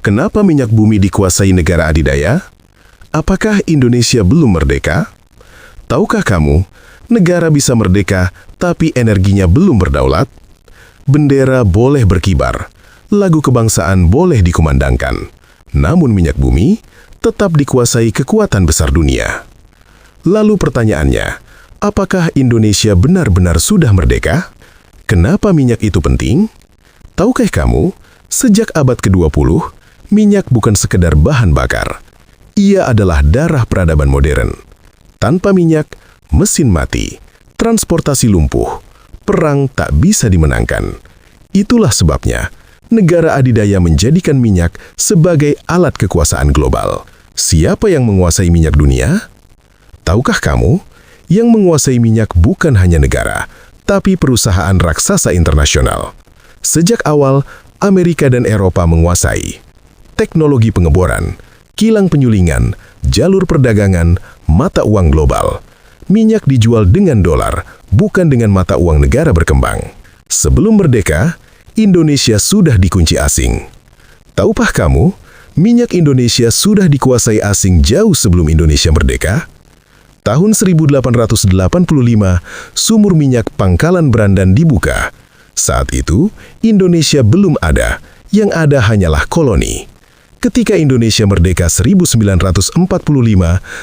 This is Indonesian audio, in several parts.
Kenapa minyak bumi dikuasai negara adidaya? Apakah Indonesia belum merdeka? Tahukah kamu, negara bisa merdeka, tapi energinya belum berdaulat? Bendera boleh berkibar, lagu kebangsaan boleh dikumandangkan, namun minyak bumi tetap dikuasai kekuatan besar dunia. Lalu pertanyaannya, apakah Indonesia benar-benar sudah merdeka? Kenapa minyak itu penting? Tahukah kamu, sejak abad ke-20, minyak bukan sekedar bahan bakar. Ia adalah darah peradaban modern. Tanpa minyak, mesin mati, transportasi lumpuh, perang tak bisa dimenangkan. Itulah sebabnya, negara adidaya menjadikan minyak sebagai alat kekuasaan global. Siapa yang menguasai minyak dunia? Tahukah kamu, yang menguasai minyak bukan hanya negara, tapi perusahaan raksasa internasional. Sejak awal, Amerika dan Eropa menguasai teknologi pengeboran, kilang penyulingan, jalur perdagangan, mata uang global. Minyak dijual dengan dolar, bukan dengan mata uang negara berkembang. Sebelum merdeka, Indonesia sudah dikunci asing. Tahukah kamu, minyak Indonesia sudah dikuasai asing jauh sebelum Indonesia merdeka? Tahun 1885, sumur minyak Pangkalan Berandan dibuka. Saat itu, Indonesia belum ada, yang ada hanyalah koloni. Ketika Indonesia merdeka 1945,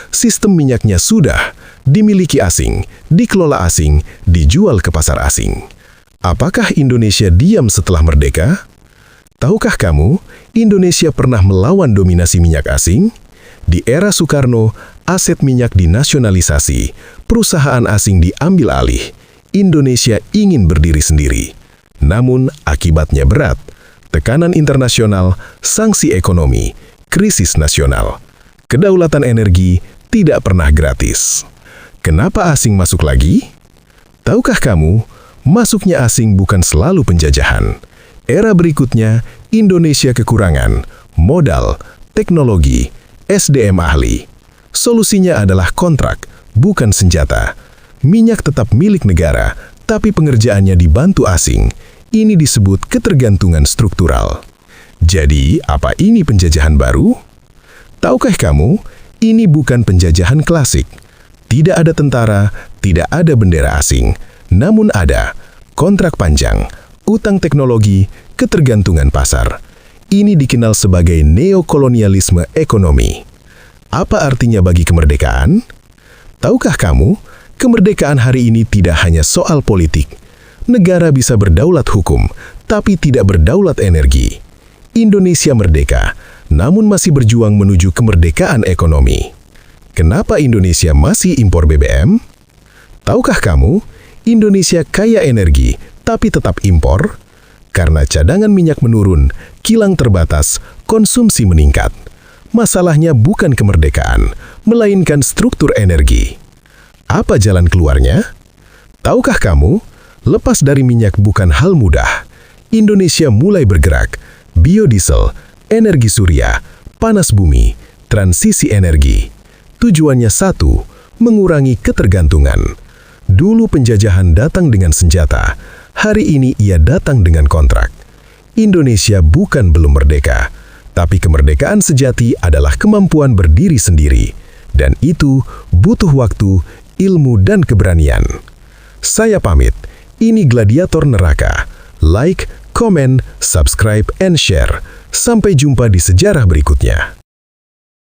sistem minyaknya sudah dimiliki asing, dikelola asing, dijual ke pasar asing. Apakah Indonesia diam setelah merdeka? Tahukah kamu, Indonesia pernah melawan dominasi minyak asing? Di era Soekarno, aset minyak dinasionalisasi, perusahaan asing diambil alih. Indonesia ingin berdiri sendiri. Namun, akibatnya berat. Tekanan internasional, sanksi ekonomi, krisis nasional. Kedaulatan energi tidak pernah gratis. Kenapa asing masuk lagi? Tahukah kamu, masuknya asing bukan selalu penjajahan. Era berikutnya, Indonesia kekurangan modal, teknologi, SDM ahli. Solusinya adalah kontrak, bukan senjata. Minyak tetap milik negara, tapi pengerjaannya dibantu asing. Ini disebut ketergantungan struktural. Jadi, apa ini penjajahan baru? Tahukah kamu, ini bukan penjajahan klasik. Tidak ada tentara, tidak ada bendera asing, namun ada kontrak panjang, utang teknologi, ketergantungan pasar. Ini dikenal sebagai neokolonialisme ekonomi. Apa artinya bagi kemerdekaan? Tahukah kamu, kemerdekaan hari ini tidak hanya soal politik. Negara bisa berdaulat hukum, tapi tidak berdaulat energi. Indonesia merdeka, namun masih berjuang menuju kemerdekaan ekonomi. Kenapa Indonesia masih impor BBM? Tahukah kamu, Indonesia kaya energi, tapi tetap impor? Karena cadangan minyak menurun, kilang terbatas, konsumsi meningkat. Masalahnya bukan kemerdekaan, melainkan struktur energi. Apa jalan keluarnya? Tahukah kamu, lepas dari minyak bukan hal mudah. Indonesia mulai bergerak, biodiesel, energi surya, panas bumi, transisi energi. Tujuannya satu, mengurangi ketergantungan. Dulu penjajahan datang dengan senjata, hari ini ia datang dengan kontrak. Indonesia bukan belum merdeka, tapi kemerdekaan sejati adalah kemampuan berdiri sendiri. Dan itu butuh waktu, ilmu, dan keberanian. Saya pamit. Ini Gladiator Neraka. Like, comment, subscribe, and share. Sampai jumpa di sejarah berikutnya.